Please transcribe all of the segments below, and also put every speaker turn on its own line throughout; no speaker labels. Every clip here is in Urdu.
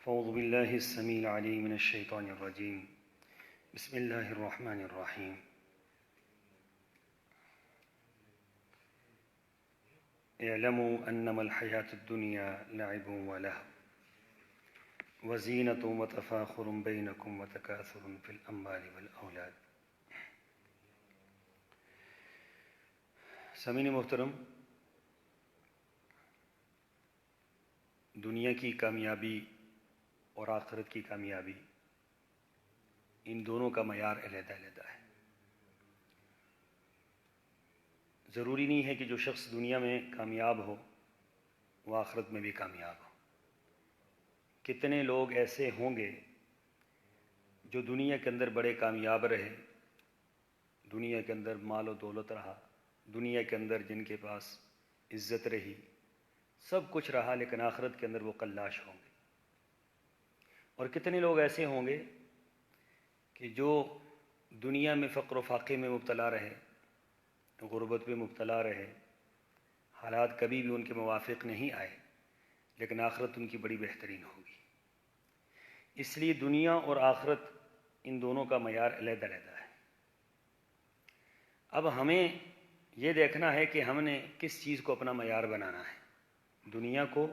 فاعوذ باللہ السمیع العلیم من الشیطان الرجیم بسم اللہ الرحمن الرحیم اعلموا انما الحیاة الدنیا لعب ولہو وزینۃ وتفاخر بینکم وتکاثر فی الاموال والاولاد۔ سامعین محترم، دنیا کی کامیابی اور آخرت کی کامیابی، ان دونوں کا معیار علیحدہ علیحدہ ہے۔ ضروری نہیں ہے کہ جو شخص دنیا میں کامیاب ہو وہ آخرت میں بھی کامیاب ہو۔ کتنے لوگ ایسے ہوں گے جو دنیا کے اندر بڑے کامیاب رہے، دنیا کے اندر مال و دولت رہا، دنیا کے اندر جن کے پاس عزت رہی، سب کچھ رہا، لیکن آخرت کے اندر وہ قلاش ہوں گے۔ اور کتنے لوگ ایسے ہوں گے کہ جو دنیا میں فقر و فاقے میں مبتلا رہے، غربت میں مبتلا رہے، حالات کبھی بھی ان کے موافق نہیں آئے، لیکن آخرت ان کی بڑی بہترین ہوگی۔ اس لیے دنیا اور آخرت ان دونوں کا معیار علیحدہ علیحدہ ہے۔ اب ہمیں یہ دیکھنا ہے کہ ہم نے کس چیز کو اپنا معیار بنانا ہے، دنیا کو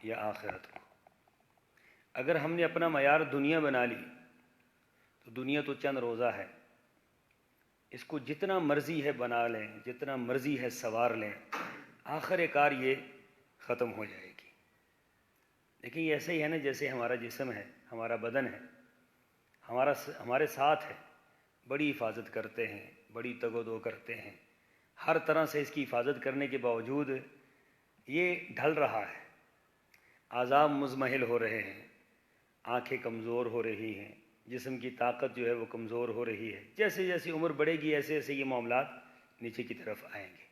یا آخرت کو۔ اگر ہم نے اپنا معیار دنیا بنا لی تو دنیا تو چند روزہ ہے، اس کو جتنا مرضی ہے بنا لیں، جتنا مرضی ہے سنوار لیں، آخر کار یہ ختم ہو جائے گی۔ لیکن یہ ایسے ہی ہے نا جیسے ہمارا جسم ہے، ہمارا بدن ہے، ہمارے ساتھ ہے، بڑی حفاظت کرتے ہیں، بڑی تگ و دو کرتے ہیں، ہر طرح سے اس کی حفاظت کرنے کے باوجود یہ ڈھل رہا ہے، اعضاء مزمحل ہو رہے ہیں، آنکھیں کمزور ہو رہی ہیں، جسم کی طاقت جو ہے وہ کمزور ہو رہی ہے۔ جیسے جیسے عمر بڑھے گی ایسے ایسے یہ معاملات نیچے کی طرف آئیں گے۔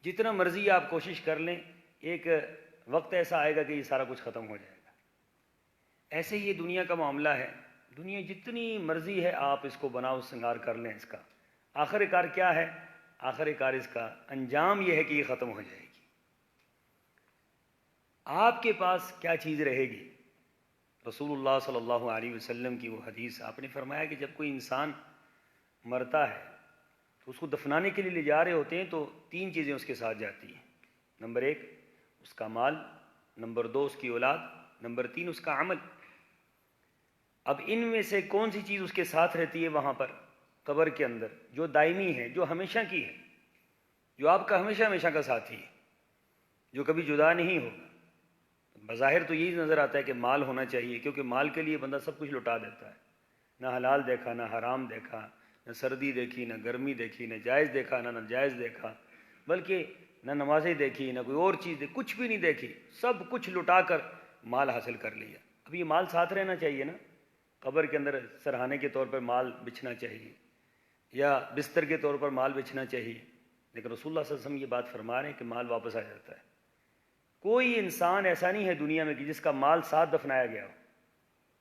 جتنا مرضی آپ کوشش کر لیں، ایک وقت ایسا آئے گا کہ یہ سارا کچھ ختم ہو جائے گا۔ ایسے ہی یہ دنیا کا معاملہ ہے، دنیا جتنی مرضی ہے آپ اس کو بناؤ سنگار کر لیں، اس کا آخر کار کیا ہے؟ آخر کار اس کا انجام یہ ہے کہ یہ ختم ہو جائے گی۔ آپ کے پاس کیا چیز رہے گی؟ رسول اللہ صلی اللہ علیہ وسلم کی وہ حدیث، آپ نے فرمایا کہ جب کوئی انسان مرتا ہے تو اس کو دفنانے کے لیے لے جا رہے ہوتے ہیں تو تین چیزیں اس کے ساتھ جاتی ہیں۔ نمبر 1 اس کا مال، نمبر 2 اس کی اولاد، نمبر 3 اس کا عمل۔ اب ان میں سے کون سی چیز اس کے ساتھ رہتی ہے وہاں پر قبر کے اندر، جو دائمی ہے، جو ہمیشہ کی ہے، جو آپ کا ہمیشہ ہمیشہ کا ساتھی ہے، جو کبھی جدا نہیں ہوگا؟ بظاہر تو یہی نظر آتا ہے کہ مال ہونا چاہیے، کیونکہ مال کے لیے بندہ سب کچھ لٹا دیتا ہے، نہ حلال دیکھا، نہ حرام دیکھا، نہ سردی دیکھی، نہ گرمی دیکھی، نہ جائز دیکھا، نہ ناجائز دیکھا، بلکہ نہ نمازیں دیکھی، نہ کوئی اور چیز دیکھی، کچھ بھی نہیں دیکھی، سب کچھ لٹا کر مال حاصل کر لیا۔ اب یہ مال ساتھ رہنا چاہیے نا، قبر کے اندر سرہانے کے طور پر مال بچھنا چاہیے، یا بستر کے طور پر مال بچھنا چاہیے، لیکن رسول اللہ صلی اللہ علیہ وسلم یہ بات فرما رہے ہیں کہ مال واپس آ جاتا ہے۔ کوئی انسان ایسا نہیں ہے دنیا میں کہ جس کا مال ساتھ دفنایا گیا ہو۔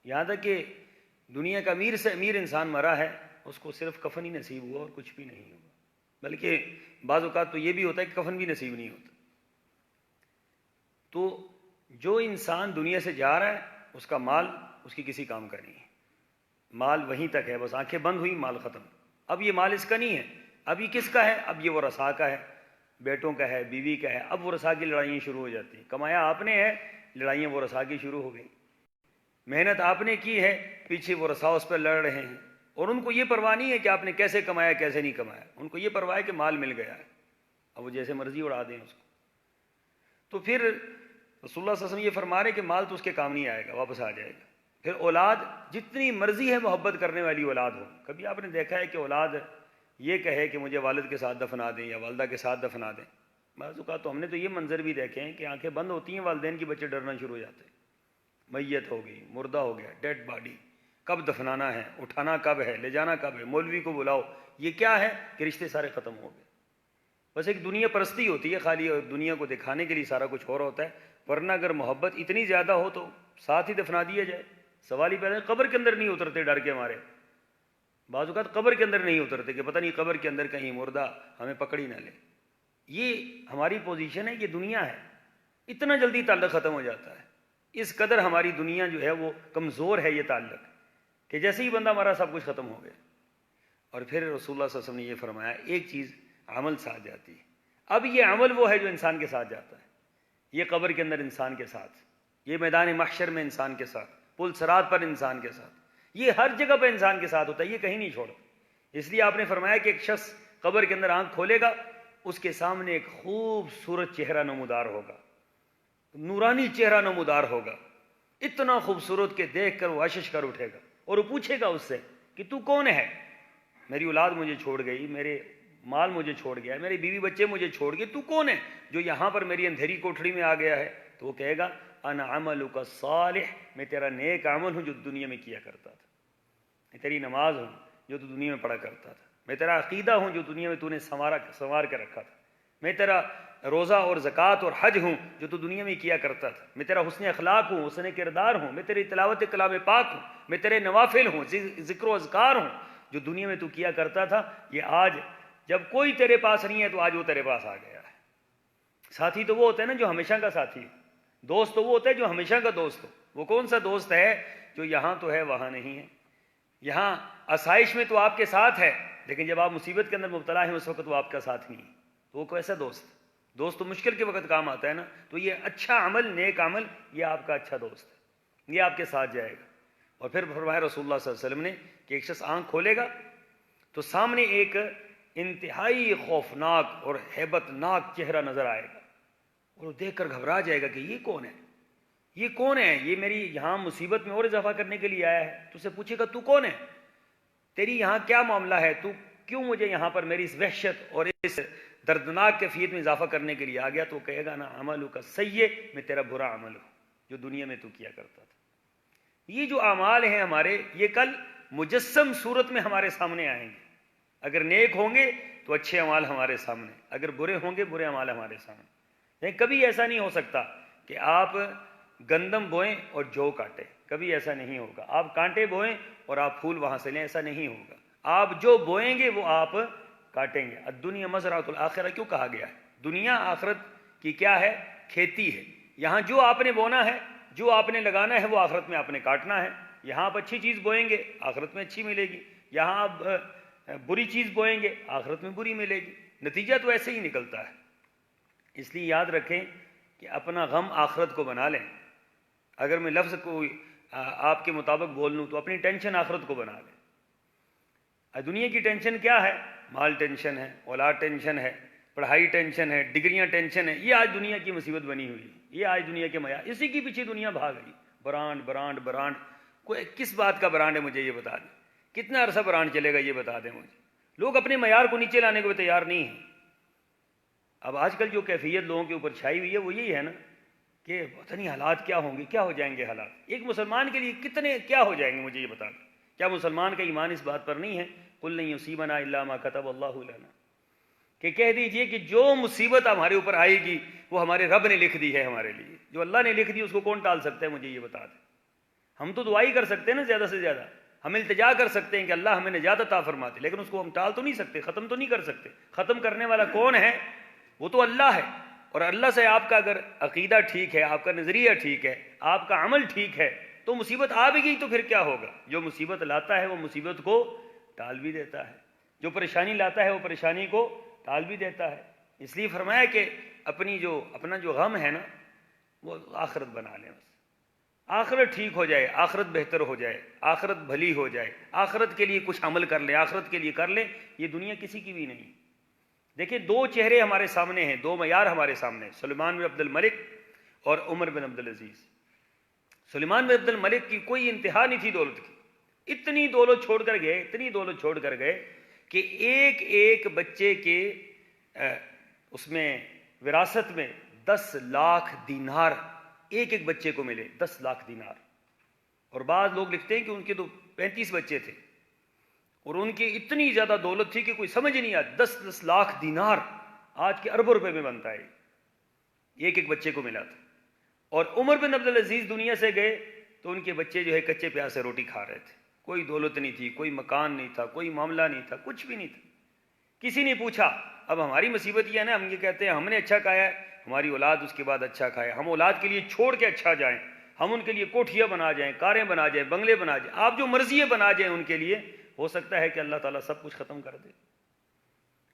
یہاں تک کہ دنیا کا امیر سے امیر انسان مرا ہے، اس کو صرف کفن ہی نصیب ہوا اور کچھ بھی نہیں ہوا، بلکہ بعض اوقات تو یہ بھی ہوتا ہے کہ کفن بھی نصیب نہیں ہوتا۔ تو جو انسان دنیا سے جا رہا ہے اس کا مال اس کی کسی کام کا نہیں ہے، مال وہیں تک ہے، بس آنکھیں بند ہوئی مال ختم۔ اب یہ مال اس کا نہیں ہے، اب یہ کس کا ہے؟ اب یہ ورثاء کا ہے، بیٹوں کا ہے، بیوی کا ہے۔ اب ورثاء کی لڑائیاں شروع ہو جاتی ہیں، کمایا آپ نے ہے، لڑائیاں ورثاء کی شروع ہو گئی، محنت آپ نے کی ہے، پیچھے ورثاء اس پر لڑ رہے ہیں، اور ان کو یہ پرواہ نہیں ہے کہ آپ نے کیسے کمایا کیسے نہیں کمایا، ان کو یہ پرواہ ہے کہ مال مل گیا ہے، اب وہ جیسے مرضی اڑا دیں اس کو۔ تو پھر رسول اللہ صلی اللہ علیہ وسلم یہ فرما رہے کہ مال تو اس کے کام نہیں آئے گا، واپس آ جائے گا۔ پھر اولاد جتنی مرضی ہے محبت کرنے والی اولاد ہو، کبھی آپ نے دیکھا ہے کہ اولاد یہ کہے کہ مجھے والد کے ساتھ دفنا دیں یا والدہ کے ساتھ دفنا دیں؟ بعض اوقات تو ہم نے تو یہ منظر بھی دیکھے ہیں کہ آنکھیں بند ہوتی ہیں، والدین کی بچے ڈرنا شروع ہو جاتے ہیں، میت ہو گئی، مردہ ہو گیا، ڈیڈ باڈی، کب دفنانا ہے، اٹھانا کب ہے، لے جانا کب ہے، مولوی کو بلاؤ۔ یہ کیا ہے کہ رشتے سارے ختم ہو گئے، بس ایک دنیا پرستی ہوتی ہے خالی، اور دنیا کو دکھانے کے لیے سارا کچھ ہو رہا ہوتا ہے، ورنہ اگر محبت اتنی زیادہ ہو تو ساتھ ہی دفنا دیا جائے۔ سوال ہی پیدا ہے، قبر کے اندر نہیں اترتے ڈر کے مارے، بعض اوقات قبر کے اندر نہیں اترتے کہ پتہ نہیں قبر کے اندر کہیں مردہ ہمیں پکڑ ہی نہ لے۔ یہ ہماری پوزیشن ہے، یہ دنیا ہے، اتنا جلدی تعلق ختم ہو جاتا ہے۔ اس قدر ہماری دنیا جو ہے وہ کمزور ہے یہ تعلق کہ جیسے ہی بندہ مرا سب کچھ ختم ہو گیا۔ اور پھر رسول اللہ صلی اللہ علیہ وسلم نے یہ فرمایا ایک چیز عمل ساتھ جاتی ہے۔ اب یہ عمل وہ ہے جو انسان کے ساتھ جاتا ہے، یہ قبر کے اندر انسان کے ساتھ، یہ میدان محشر میں انسان کے ساتھ، پل صراط پر انسان کے ساتھ، یہ ہر جگہ پہ انسان کے ساتھ ہوتا ہے، یہ کہیں نہیں چھوڑا۔ اس لیے آپ نے فرمایا کہ ایک شخص قبر کے اندر آنکھ کھولے گا، اس کے سامنے ایک خوبصورت چہرہ نمودار ہوگا، نورانی چہرہ نمودار ہوگا، اتنا خوبصورت کہ دیکھ کر وہ اشش کر اٹھے گا، اور وہ پوچھے گا اس سے کہ تو کون ہے؟ میری اولاد مجھے چھوڑ گئی، میرے مال مجھے چھوڑ گیا، میرے بیوی بچے مجھے چھوڑ گئے، تو کون ہے جو یہاں پر میری اندھیری کوٹھڑی میں آ گیا ہے؟ تو وہ کہے گا انا عملک الصالح، میں تیرا نیک عمل ہوں جو دنیا میں کیا کرتا تھا، میں تیری نماز ہوں جو تو دنیا میں پڑھا کرتا تھا، میں تیرا عقیدہ ہوں جو دنیا میں تو نے سنوار کے رکھا تھا، میں تیرا روزہ اور زکوٰۃ اور حج ہوں جو تو دنیا میں کیا کرتا تھا، میں تیرا حسن اخلاق ہوں، حسن کردار ہوں، میں تیری تلاوت کلام پاک ہوں، میں تیرے نوافل ہوں، ذکر و اذکار ہوں جو دنیا میں تو کیا کرتا تھا۔ یہ آج جب کوئی تیرے پاس نہیں ہے تو آج وہ تیرے پاس آ گیا ہے۔ ساتھی تو وہ ہوتا ہے نا جو ہمیشہ کا ساتھی ہو، دوست تو وہ ہوتا ہے جو ہمیشہ کا دوست ہو۔ وہ کون سا دوست ہے جو یہاں تو ہے وہاں نہیں ہے؟ یہاں آسائش میں تو آپ کے ساتھ ہے، لیکن جب آپ مصیبت کے اندر مبتلا ہیں اس وقت وہ آپ کا ساتھ نہیں ہے، تو وہ کیسا دوست؟ دوست تو مشکل کے وقت کام آتا ہے نا۔ تو یہ اچھا عمل، نیک عمل، یہ آپ کا اچھا دوست ہے، یہ آپ کے ساتھ جائے گا۔ اور پھر فرمایا رسول اللہ صلی اللہ علیہ وسلم نے کہ ایک شخص آنکھ کھولے گا تو سامنے ایک انتہائی خوفناک اور ہیبت ناک چہرہ نظر آئے گا، اور وہ دیکھ کر گھبرا جائے گا کہ یہ کون ہے، یہ کون ہے؟ یہ میری یہاں مصیبت میں اور اضافہ کرنے کے لیے آیا ہے۔ تو اسے پوچھے گا تو کون ہے، تیری یہاں کیا معاملہ ہے، تو کیوں مجھے یہاں پر میری اس وحشت اور اس دردناک کیفیت میں اضافہ کرنے کے لیے آ گیا؟ تو کہے گا نا عملک السیئ، میں تیرا برا عمل ہوں جو دنیا میں تو کیا کرتا تھا۔ یہ جو اعمال ہیں ہمارے، یہ کل مجسم صورت میں ہمارے سامنے آئیں گے۔ اگر نیک ہوں گے تو اچھے اعمال ہمارے سامنے، اگر برے ہوں گے برے اعمال ہمارے سامنے۔ لیکن کبھی ایسا نہیں ہو سکتا کہ آپ گندم بوئیں اور جو کاٹیں، کبھی ایسا نہیں ہوگا۔ آپ کانٹے بوئیں اور آپ پھول وہاں سے لیں، ایسا نہیں ہوگا۔ آپ جو بوئیں گے وہ آپ کاٹیں گے۔ الدنیا مزرعۃ الآخرہ کیوں کہا گیا ہے؟ دنیا آخرت کی کیا ہے؟ کھیتی ہے۔ یہاں جو آپ نے بونا ہے، جو آپ نے لگانا ہے، وہ آخرت میں آپ نے کاٹنا ہے۔ یہاں آپ اچھی چیز بوئیں گے آخرت میں اچھی ملے گی، یہاں آپ بری چیز بوئیں گے آخرت میں بری ملے گی۔ نتیجہ تو ایسے ہی نکلتا ہے۔ اس لیے یاد رکھیں کہ اپنا غم آخرت کو بنا لیں۔ اگر میں لفظ کو آپ کے مطابق بول لوں تو اپنی ٹینشن آخرت کو بنا لیں۔ دنیا کی ٹینشن کیا ہے؟ مال ٹینشن ہے، اولاد ٹینشن ہے، پڑھائی ٹینشن ہے، ڈگریاں ٹینشن ہے۔ یہ آج دنیا کی مصیبت بنی ہوئی ہے، یہ آج دنیا کے معیار، اسی کے پیچھے دنیا بھاگ رہی۔ برانڈ برانڈ برانڈ، کوئی کس بات کا برانڈ ہے مجھے یہ بتا دیں، کتنا عرصہ برانڈ چلے گا یہ بتا دیں مجھے۔ لوگ اپنے معیار کو نیچے لانے کو تیار نہیں ہیں۔ اب آج کل جو کیفیت لوگوں کے اوپر چھائی ہوئی ہے وہ یہی ہے نا کہ پتہ نہیں حالات کیا ہوں گے، کیا ہو جائیں گے حالات۔ ایک مسلمان کے لیے کتنے کیا ہو جائیں گے مجھے یہ بتا دیں۔ کیا مسلمان کا ایمان اس بات پر نہیں ہے قل لن یصیبنا الا ما کتب اللہ لنا، کہ کہہ دیجئے کہ جو مصیبت ہمارے اوپر آئے گی وہ ہمارے رب نے لکھ دی ہے ہمارے لیے، جو اللہ نے لکھ دی اس کو کون ٹال سکتا ہے؟ مجھے یہ بتا دیں۔ ہم تو دعائی کر سکتے ہیں نا زیادہ سے زیادہ، ہم التجا کر سکتے ہیں کہ اللہ ہمیں نجات عطا فرما دے، لیکن اس کو ہم ٹال تو نہیں سکتے، ختم تو نہیں کر سکتے۔ ختم کرنے والا کون ہے؟ وہ تو اللہ ہے۔ اور اللہ سے آپ کا اگر عقیدہ ٹھیک ہے، آپ کا نظریہ ٹھیک ہے، آپ کا عمل ٹھیک ہے، تو مصیبت آ بھی گئی تو پھر کیا ہوگا؟ جو مصیبت لاتا ہے وہ مصیبت کو ٹال بھی دیتا ہے، جو پریشانی لاتا ہے وہ پریشانی کو ٹال بھی دیتا ہے۔ اس لیے فرمایا کہ اپنا جو غم ہے نا وہ آخرت بنا لیں، بس آخرت ٹھیک ہو جائے، آخرت بہتر ہو جائے، آخرت بھلی ہو جائے، آخرت کے لیے کچھ عمل کر لیں، آخرت کے لیے کر لیں۔ یہ دنیا کسی کی بھی نہیں۔ دیکھیں دو چہرے ہمارے سامنے ہیں، دو معیار ہمارے سامنے ہیں، سلیمان بن عبد الملک اور عمر بن عبد العزیز۔ سلیمان بن عبد الملک کی کوئی انتہا نہیں تھی دولت کی، اتنی دولت چھوڑ کر گئے، اتنی دولت چھوڑ کر گئے کہ ایک ایک بچے کے اس میں وراثت میں 10 لاکھ دینار ایک ایک بچے کو ملے، 10 لاکھ دینار۔ اور بعض لوگ لکھتے ہیں کہ ان کے تو 35 بچے تھے اور ان کی اتنی زیادہ دولت تھی کہ کوئی سمجھ نہیں آتی۔ 10 لاکھ دینار آج کے اربوں روپے میں بنتا ہے، ایک ایک بچے کو ملا تھا۔ اور عمر بن عبد العزیز دنیا سے گئے تو ان کے بچے جو ہے کچے پیاز سے روٹی کھا رہے تھے، کوئی دولت نہیں تھی، کوئی مکان نہیں تھا، کوئی معاملہ نہیں تھا، کچھ بھی نہیں تھا۔ کسی نے پوچھا، اب ہماری مصیبت یہ ہے نا، ہم یہ کہتے ہیں ہم نے اچھا کھایا ہے، ہماری اولاد اس کے بعد اچھا کھائے، ہم اولاد کے لیے چھوڑ کے اچھا جائیں، ہم ان کے لیے کوٹھیاں بنا جائیں، کاریں بنا جائیں، بنگلے بنا جائیں، آپ جو مرضی ہے بنا جائیں ان کے لیے، ہو سکتا ہے کہ اللہ تعالیٰ سب کچھ ختم کر دے،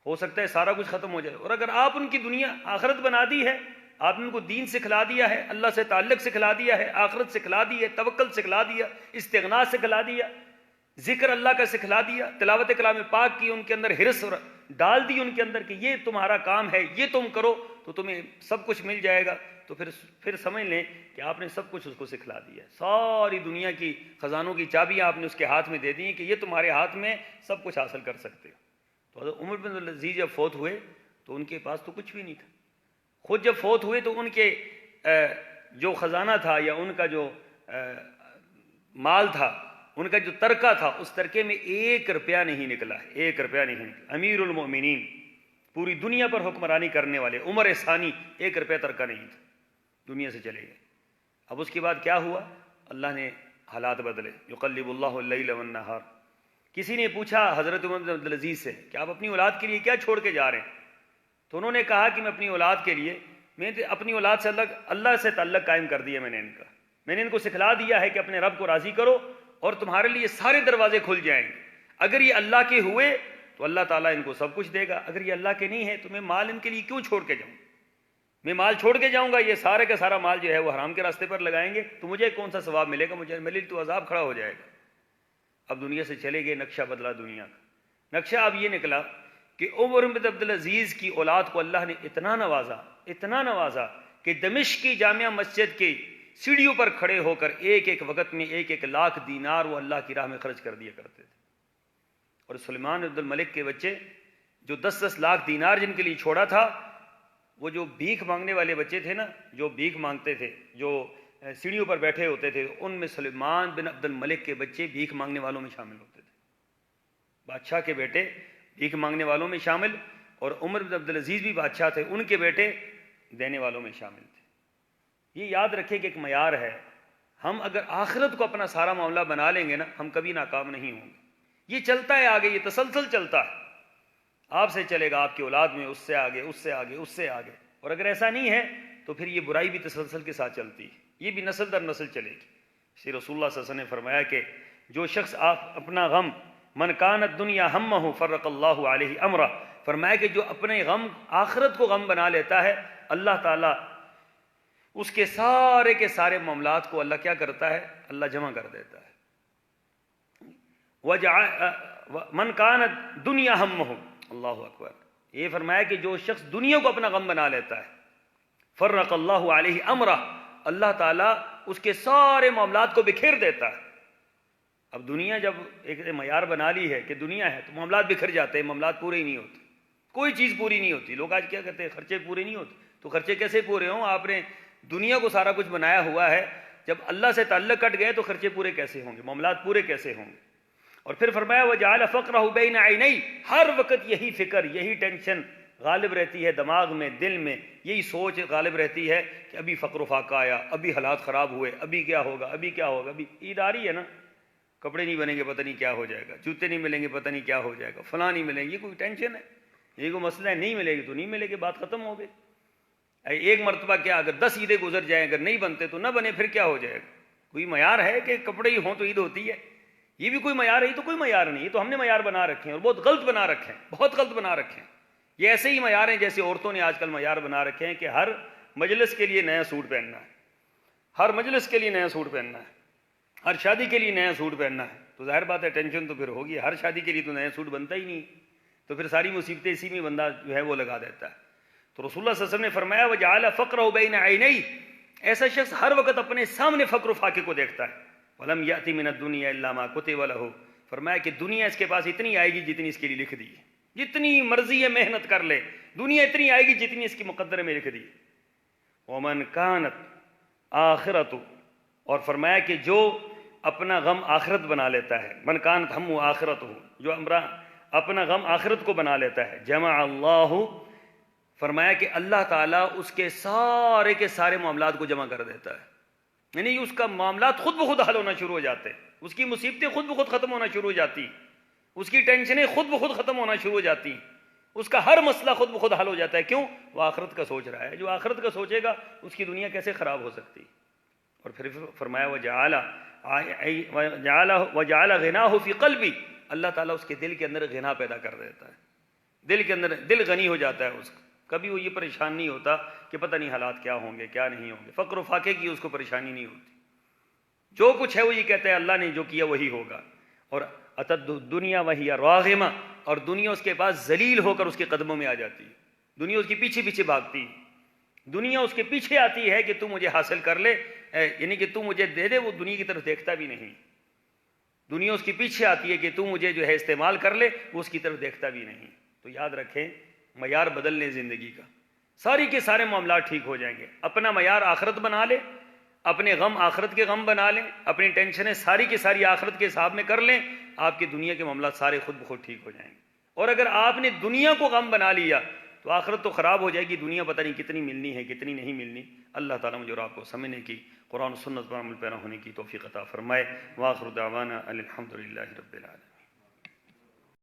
ہو سکتا ہے سارا کچھ ختم ہو جائے۔ اور اگر آپ ان کی دنیا آخرت بنا دی ہے، آپ نے ان کو دین سکھلا دیا ہے، اللہ سے تعلق سکھلا دیا ہے، آخرت سکھلا دی ہے، توکل سکھلا دیا، استغنا سکھلا دیا، ذکر اللہ کا سکھلا دیا، تلاوت کلام پاک کی ان کے اندر حرص اور ڈال دی ان کے اندر کہ یہ تمہارا کام ہے، یہ تم کرو تو تمہیں سب کچھ مل جائے گا، تو پھر سمجھ لیں کہ آپ نے سب کچھ اس کو سکھلا دیا ہے، ساری دنیا کی خزانوں کی چابیاں آپ نے اس کے ہاتھ میں دے دی ہیں کہ یہ تمہارے ہاتھ میں سب کچھ حاصل کر سکتے ہو۔ تو حضرت عمر بن عبدالعزیز جب فوت ہوئے تو ان کے پاس تو کچھ بھی نہیں تھا، خود جب فوت ہوئے تو ان کے جو خزانہ تھا یا ان کا جو مال تھا، ان کا جو ترکہ تھا، اس ترکے میں 1 روپیہ نہیں نکلا ہے، 1 روپیہ نہیں نکلا۔ امیر المؤمنین، پوری دنیا پر حکمرانی کرنے والے عمر ثانی، 1 روپیہ ترکہ نہیں تھا، دنیا سے چلے گئے۔ اب اس کے بعد کیا ہوا؟ اللہ نے حالات بدلے، یقلب اللہ اللیل والنہار۔ کسی نے پوچھا حضرت عمر بن عبدالعزیز سے کہ آپ اپنی اولاد کے لیے کیا چھوڑ کے جا رہے ہیں؟ تو انہوں نے کہا کہ میں اپنی اولاد کے لیے، میں اپنی اولاد سے اللہ سے تعلق قائم کر دیا، میں نے ان کو سکھلا دیا ہے کہ اپنے رب کو راضی کرو اور تمہارے لیے سارے دروازے کھل جائیں گے۔ اگر یہ اللہ کے ہوئے تو اللہ تعالیٰ ان کو سب کچھ دے گا، اگر یہ اللہ کے نہیں ہے تو میں مال ان کے لیے کیوں چھوڑ کے جاؤں؟ میں مال چھوڑ کے جاؤں گا، یہ سارے کا سارا مال جو ہے وہ حرام کے راستے پر لگائیں گے تو مجھے کون سا ثواب ملے گا؟ میرے لیے تو عذاب کھڑا ہو جائے گا۔ اب دنیا سے چلے گئے، نقشہ بدلا دنیا کا۔ نقشہ اب یہ نکلا کہ عمر بن عبدالعزیز کی اولاد کو اللہ نے اتنا نوازا کہ دمشق کی جامع مسجد کی سیڑھیوں پر کھڑے ہو کر ایک وقت میں 1 لاکھ دینار وہ اللہ کی راہ میں خرچ کر دیا کرتے تھے۔ اور سلیمان بن عبد الملک کے بچے جو 10 لاکھ دینار جن کے لیے چھوڑا تھا، وہ جو بھیک مانگنے والے بچے تھے نا، جو بھیک مانگتے تھے، جو سیڑھیوں پر بیٹھے ہوتے تھے، ان میں سلیمان بن عبد الملک کے بچے بھیک مانگنے والوں میں شامل ہوتے تھے۔ بادشاہ کے بیٹے بھیک مانگنے والوں میں شامل، اور عمر بن عبدالعزیز بھی بادشاہ تھے، ان کے بیٹے دینے والوں میں شامل تھے۔ یہ یاد رکھیں کہ ایک معیار ہے، ہم اگر آخرت کو اپنا سارا معاملہ بنا لیں گے نا، ہم کبھی ناکام نہیں ہوں گے۔ یہ چلتا ہے آگے، یہ تسلسل چلتا ہے، آپ سے چلے گا، آپ کی اولاد میں، اس سے آگے، اس سے آگے، اس سے آگے۔ اور اگر ایسا نہیں ہے تو پھر یہ برائی بھی تسلسل کے ساتھ چلتی ہے، یہ بھی نسل در نسل چلے گی۔ اسی رسول اللہ صلی اللہ علیہ وسلم نے فرمایا کہ جو شخص اپنا غم، من کانت دنیا ہمہ فرق اللہ علیہ امرہ، فرمایا کہ جو اپنے غم، آخرت کو غم بنا لیتا ہے، اللہ تعالیٰ اس کے سارے معاملات کو اللہ کیا کرتا ہے؟ اللہ جمع کر دیتا ہے۔ من کانت دنیا ہمہ، اللہ اکبر، یہ فرمایا کہ جو شخص دنیا کو اپنا غم بنا لیتا ہے، فرق اللہ علیہ امرہ، اللہ تعالیٰ اس کے سارے معاملات کو بکھیر دیتا ہے۔ اب دنیا جب ایک معیار بنا لی ہے کہ دنیا ہے تو معاملات بکھر جاتے ہیں، معاملات پورے ہی نہیں ہوتے، کوئی چیز پوری نہیں ہوتی۔ لوگ آج کیا کہتے ہیں؟ خرچے پورے نہیں ہوتے۔ تو خرچے کیسے پورے ہوں؟ آپ نے دنیا کو سارا کچھ بنایا ہوا ہے، جب اللہ سے تعلق کٹ گئے تو خرچے پورے کیسے ہوں گے؟ معاملات پورے کیسے ہوں گے؟ اور پھر فرمایا وَجَعَلَ فَقْرَهُ بَيْنَ عَيْنَيْهِ، ہر وقت یہی فکر، یہی ٹینشن غالب رہتی ہے دماغ میں، دل میں، یہی سوچ غالب رہتی ہے کہ ابھی فقر و فاقہ آیا، ابھی حالات خراب ہوئے، ابھی کیا ہوگا، ابھی کیا ہوگا، ابھی عید آ رہی ہے نا، کپڑے نہیں بنیں گے پتہ نہیں کیا ہو جائے گا، جوتے نہیں ملیں گے پتہ نہیں کیا ہو جائے گا، فلاں نہیں ملیں گے، یہ کوئی ٹینشن ہے، یہ کوئی مسئلہ ہے، نہیں ملے گی تو نہیں ملے گی، بات ختم ہو گئی۔ ایک مرتبہ کیا، اگر 10 عیدیں گزر جائیں، اگر نہیں بنتے تو نہ بنے، پھر کیا ہو جائے گا؟ کوئی معیار ہے کہ کپڑے ہی ہوں تو عید ہوتی ہے؟ یہ بھی کوئی معیار ہے؟ یہ تو کوئی معیار نہیں، یہ تو ہم نے معیار بنا رکھے ہیں اور بہت غلط بنا رکھے ہیں، بہت غلط بنا رکھے ہیں۔ یہ ایسے ہی معیار ہیں جیسے عورتوں نے آج کل معیار بنا رکھے ہیں کہ ہر مجلس کے لیے نیا سوٹ پہننا ہے، ہر مجلس کے لیے نیا سوٹ پہننا ہے، ہر شادی کے لیے نیا سوٹ پہننا ہے۔ تو ظاہر بات ہے ٹینشن تو پھر ہوگی، ہر شادی کے لیے تو نیا سوٹ بنتا ہی نہیں، تو پھر ساری مصیبتیں اسی میں بندہ جو ہے وہ لگا دیتا ہے۔ تو رسول اللہ صلی اللہ علیہ وسلم نے فرمایا وَجَعَلَ فَقْرَهُ بَيْنَ عَيْنَيْهِ، ایسا شخص ہر وقت اپنے سامنے فقر و فاقے کو دیکھتا ہے۔ وَلَمْ يَأْتِ مِنَ الدُّنْيَا إِلَّا مَا كُتِبَ لَهُ، فرمایا کہ دنیا اس کے پاس اتنی آئے گی جتنی اس کے لیے لکھ دی ہے، جتنی مرضی ہے محنت کر لے، دنیا اتنی آئے گی جتنی اس کی مقدر میں لکھ دی۔ وَمَنْ كَانَتْ آخِرَتُ، اور فرمایا کہ جو اپنا غم آخرت بنا لیتا ہے، من کانت ہمہ آخرتہ، جو اپنا غم آخرت کو بنا لیتا ہے، جمع اللہ، فرمایا کہ اللہ تعالیٰ اس کے سارے معاملات کو جمع کر دیتا ہے، یعنی اس کا معاملات خود بخود حل ہونا شروع ہو جاتے ہیں، اس کی مصیبتیں خود بخود ختم ہونا شروع ہو جاتی، اس کی ٹینشنیں خود بخود ختم ہونا شروع ہو جاتی، اس کا ہر مسئلہ خود بخود حل ہو جاتا ہے۔ کیوں؟ وہ آخرت کا سوچ رہا ہے۔ جو آخرت کا سوچے گا اس کی دنیا کیسے خراب ہو سکتی؟ اور پھر فرمایا وجعل غناہ فی قلبی، اللہ تعالیٰ اس کے دل کے اندر غنا پیدا کر دیتا ہے، دل کے اندر دل غنی ہو جاتا ہے اس کا، کبھی وہ یہ پریشان نہیں ہوتا کہ پتہ نہیں حالات کیا ہوں گے کیا نہیں ہوں گے، فقر و فاقے کی اس کو پریشانی نہیں ہوتی، جو کچھ ہے وہ یہ کہتا ہے اللہ نے جو کیا وہی ہوگا۔ اور اتت دنیا وہی راغمہ، اور دنیا اس کے پاس ذلیل ہو کر اس کے قدموں میں آ جاتی ہے، دنیا اس کے پیچھے پیچھے بھاگتی ہے، دنیا اس کے پیچھے آتی ہے کہ تو مجھے حاصل کر لے، یعنی کہ تو مجھے دے دے، وہ دنیا کی طرف دیکھتا بھی نہیں، دنیا اس کے پیچھے آتی ہے کہ تو مجھے جو ہے استعمال کر لے، وہ اس کی طرف دیکھتا بھی نہیں۔ تو یاد رکھیں معیار بدل لیں زندگی کا، ساری کے سارے معاملات ٹھیک ہو جائیں گے۔ اپنا معیار آخرت بنا لے، اپنے غم آخرت کے غم بنا لیں، اپنی ٹینشنیں ساری کی ساری آخرت کے حساب میں کر لیں، آپ کی دنیا کے معاملات سارے خود بخود ٹھیک ہو جائیں گے۔ اور اگر آپ نے دنیا کو غم بنا لیا تو آخرت تو خراب ہو جائے گی، دنیا پتہ نہیں کتنی ملنی ہے کتنی نہیں ملنی۔ اللہ تعالیٰ مجھے اور آپ کو سمجھنے کی، قرآن و سنت پر عمل پیرا ہونے کی توفیق عطا فرمائے۔ وآخر دعوانا الحمد للہ رب العالمین۔